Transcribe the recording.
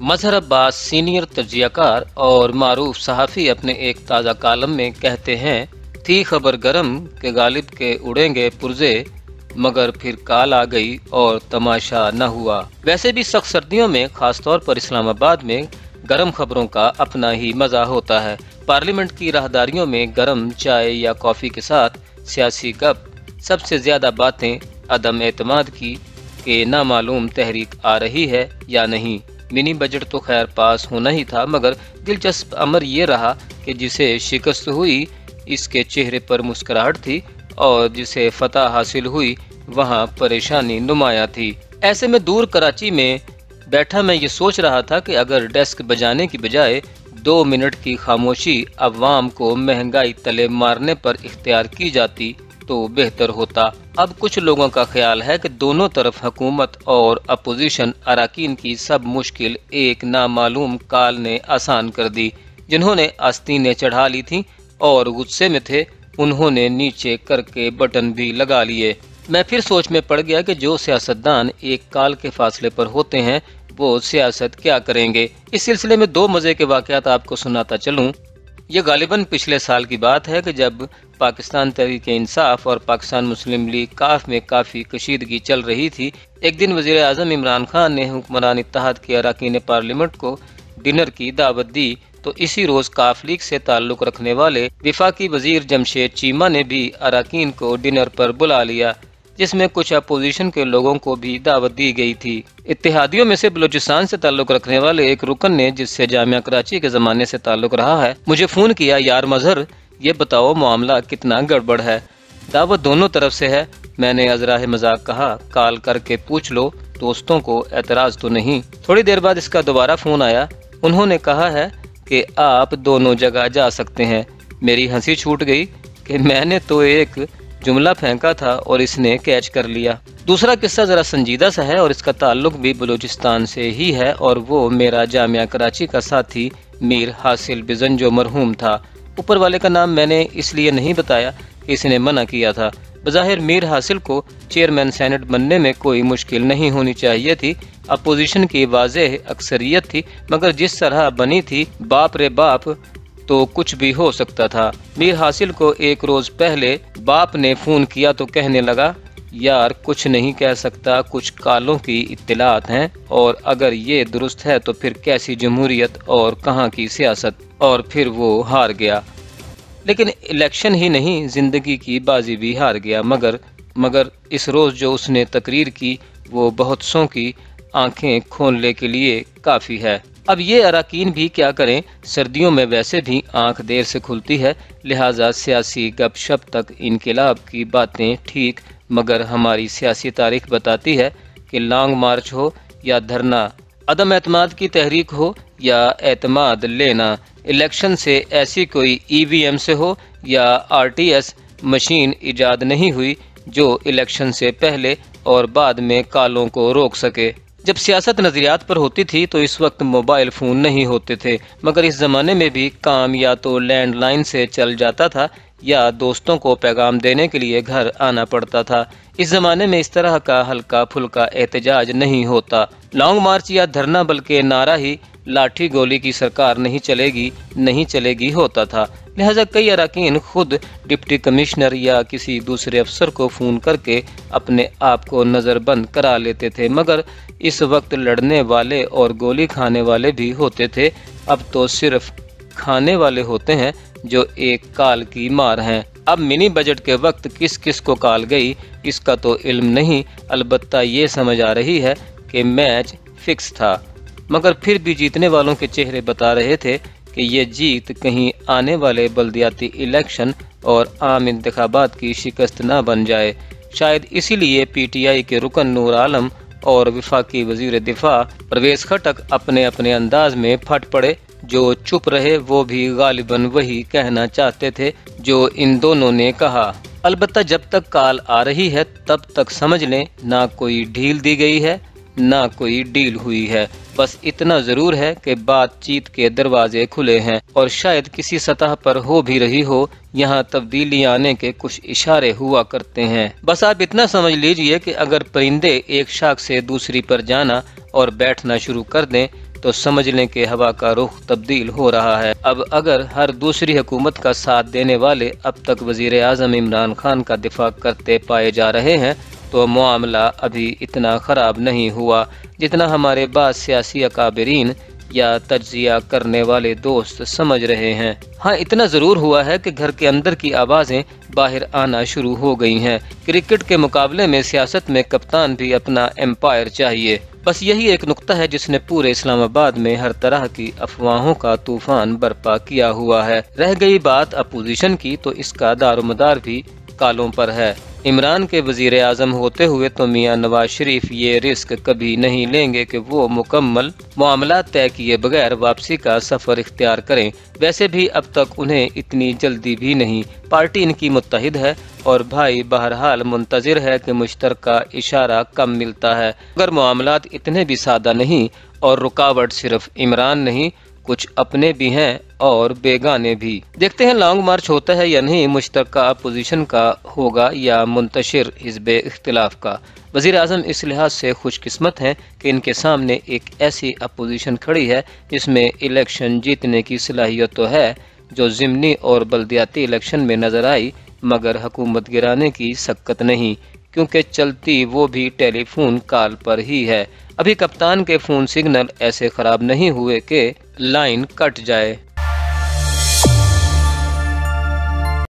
मजहर Abbas senior तज्जियाकार और मारूफ सहाफ़ी अपने एक ताज़ा कालम में कहते हैं, थी खबर गरम के गालिब के उड़ेंगे पुर्जे, मगर फिर काल आ गई और तमाशा न हुआ। वैसे भी सख्त सर्दियों में खासतौर पर इस्लामाबाद में गर्म खबरों का अपना ही मज़ा होता है। पार्लियामेंट की राहदारियों में गर्म चाय या कॉफ़ी के साथ सियासी गप, सबसे ज़्यादा बातें अदम एतमाद की कि नामालूम तहरीक आ रही है या नहीं। मिनी बजट तो खैर पास होना ही था, मगर दिलचस्प अमर ये रहा कि जिसे शिकस्त हुई इसके चेहरे पर मुस्कुराहट थी और जिसे फतह हासिल हुई वहाँ परेशानी नुमाया थी। ऐसे में दूर कराची में बैठा मैं ये सोच रहा था कि अगर डेस्क बजाने की बजाय 2 मिनट की खामोशी अवाम को महंगाई तले मारने पर इख्तियार की जाती तो बेहतर होता। अब कुछ लोगों का ख्याल है कि दोनों तरफ हुकूमत और अपोजिशन अराकीन की सब मुश्किल एक नामालूम काल ने आसान कर दी। जिन्होंने आस्तीनें चढ़ा ली थी और गुस्से में थे, उन्होंने नीचे करके बटन भी लगा लिए। मैं फिर सोच में पड़ गया कि जो सियासतदान एक काल के फासले पर होते हैं वो सियासत क्या करेंगे। इस सिलसिले में 2 मज़े के वाक़यात आपको सुनाता चलूँ। ये गालिबन पिछले साल की बात है कि जब पाकिस्तान तहरीक-ए-इंसाफ और पाकिस्तान मुस्लिम लीग काफ में काफ़ी कशीदगी चल रही थी। एक दिन वज़ीर आज़म इमरान खान ने हुक्मरान इत्तेहाद के अरकान पार्लियामेंट को डिनर की दावत दी, तो इसी रोज़ काफ लीग से ताल्लुक़ रखने वाले विफाकी वज़ीर जमशेद चीमा ने भी अरकान को डिनर पर बुला लिया, जिसमें कुछ अपोजिशन के लोगों को भी दावत दी गई थी। इत्तेहादियों में से बलूचिस्तान से ताल्लुक़ रखने वाले एक रुकन ने, जिससे जामिया कराची के ज़माने से ताल्लुक़ रहा है, मुझे फ़ोन किया, यार मजहर ये बताओ मामला कितना गड़बड़ है। दावत दोनों तरफ से है। मैंने अज़राह मजाक कहा, कॉल करके पूछ लो, दोस्तों को एतराज़ तो नहीं। थोड़ी देर बाद इसका दोबारा फ़ोन आया। उन्होंने कहा है कि आप दोनों जगह जा सकते हैं। मेरी हंसी छूट गई कि मैंने तो एक जुमला फेंका था और इसने कैच कर लिया। दूसरा किस्सा ज़रा संजीदा सा है और इसका ताल्लुक भी बलूचिस्तान से ही है, और वो मेरा जामिया कराची का साथी मीर हासिल बिजन जो मरहूम था। ऊपर वाले का नाम मैंने इसलिए नहीं बताया कि इसने मना किया था। बज़ाहिर मीर हासिल को चेयरमैन सेनेट बनने में कोई मुश्किल नहीं होनी चाहिए थी। अपोजिशन की वाज़ेह अक्सरियत थी, मगर जिस तरह बनी थी, बाप रे बाप, तो कुछ भी हो सकता था। मीर हासिल को एक रोज़ पहले बाप ने फ़ोन किया तो कहने लगा, यार कुछ नहीं कह सकता, कुछ कालों की इत्तलात हैं, और अगर ये दुरुस्त है तो फिर कैसी जमहूरियत और कहाँ की सियासत। और फिर वो हार गया। लेकिन इलेक्शन ही नहीं, ज़िंदगी की बाजी भी हार गया। मगर इस रोज़ जो उसने तकरीर की वो बहुत सौ की आंखें खोलने के लिए काफ़ी है। अब ये अरकान भी क्या करें, सर्दियों में वैसे भी आंख देर से खुलती है, लिहाजा सियासी गपशप तक इनकलाब की बातें ठीक, मगर हमारी सियासी तारीख बताती है कि लॉन्ग मार्च हो या धरना, अदम एतमाद की तहरीक हो या एतमाद लेना, इलेक्शन से ऐसी कोई EVM से हो या RTS मशीन इजाद नहीं हुई जो इलेक्शन से पहले और बाद में कालों को रोक सके। जब सियासत नज़रियात पर होती थी तो इस वक्त मोबाइल फ़ोन नहीं होते थे, मगर इस ज़माने में भी काम या तो लैंडलाइन से चल जाता था या दोस्तों को पैगाम देने के लिए घर आना पड़ता था। इस ज़माने में इस तरह का हल्का फुल्का एहतजाज नहीं होता। लॉन्ग मार्च या धरना बल्कि नारा ही लाठी गोली की सरकार नहीं चलेगी होता था। लिहाजा कई अरकान खुद डिप्टी कमिश्नर या किसी दूसरे अफसर को फ़ोन करके अपने आप को नज़रबंद करा लेते थे, मगर इस वक्त लड़ने वाले और गोली खाने वाले भी होते थे। अब तो सिर्फ खाने वाले होते हैं जो एक काल की मार हैं। अब मिनी बजट के वक्त किस किस को काल गई इसका तो इल्म नहीं, अलबत्ता ये समझ आ रही है कि मैच फिक्स था। मगर फिर भी जीतने वालों के चेहरे बता रहे थे कि ये जीत कहीं आने वाले बल्दियाती इलेक्शन और आम इंतखाबात की शिकस्त न बन जाए। शायद इसीलिए PTI के रुकन नूर आलम और विफाकी वजीर दिफा परवेज खटक अपने अपने अंदाज में फट पड़े। जो चुप रहे वो भी गालिबन वही कहना चाहते थे जो इन दोनों ने कहा। अलबत्ता जब तक काल आ रही है तब तक समझ लें, ना कोई ढील दी गई है ना कोई डील हुई है। बस इतना जरूर है कि बातचीत के दरवाजे खुले हैं और शायद किसी सतह पर हो भी रही हो। यहाँ तब्दीली आने के कुछ इशारे हुआ करते हैं। बस आप इतना समझ लीजिए कि अगर परिंदे एक शाख से दूसरी पर जाना और बैठना शुरू कर दें तो समझ लें कि हवा का रुख तब्दील हो रहा है। अब अगर हर दूसरी हुकूमत का साथ देने वाले अब तक वजीर आज़म इमरान खान का दिफा करते पाए जा रहे हैं तो मामला अभी इतना ख़राब नहीं हुआ जितना हमारे बाद सियासी अकाबरीन या तज्जिया करने वाले दोस्त समझ रहे हैं। हाँ, इतना ज़रूर हुआ है कि घर के अंदर की आवाज़ें बाहर आना शुरू हो गई हैं। क्रिकेट के मुकाबले में सियासत में कप्तान भी अपना एम्पायर चाहिए। बस यही एक नुक्ता है जिसने पूरे इस्लामाबाद में हर तरह की अफवाहों का तूफान बर्पा किया हुआ है। रह गई बात अपोजिशन की तो इसका दारोमदार भी कालों पर है। इमरान के वजीर आज़म होते हुए तो मियां नवाज शरीफ ये रिस्क कभी नहीं लेंगे कि वो मुकम्मल मामला तय किए बगैर वापसी का सफ़र इख्तियार करें। वैसे भी अब तक उन्हें इतनी जल्दी भी नहीं। पार्टी इनकी मुत्तहिद है और भाई बहरहाल मुंतज़िर है कि मुश्तरका इशारा कम मिलता है। अगर मामलात इतने भी सादा नहीं और रुकावट सिर्फ इमरान नहीं, कुछ अपने भी हैं और बेगाने भी। देखते हैं लॉन्ग मार्च होता है या नहीं, मुश्तरका अपोजिशन का होगा या मुंतशिर हिज़्ब इख्तिलाफ का। वज़ीर आज़म इस लिहाज से खुशकिस्मत हैं कि इनके सामने एक ऐसी अपोजिशन खड़ी है जिसमें इलेक्शन जीतने की सलाहियत तो है, जो ज़िमनी और बल्दियाती इलेक्शन में नजर आई, मगर हुकूमत गिराने की सक्कत नहीं, क्योंकि चलती वो भी टेलीफोन कॉल पर ही है। अभी कप्तान के फ़ोन सिग्नल ऐसे ख़राब नहीं हुए कि लाइन कट जाए।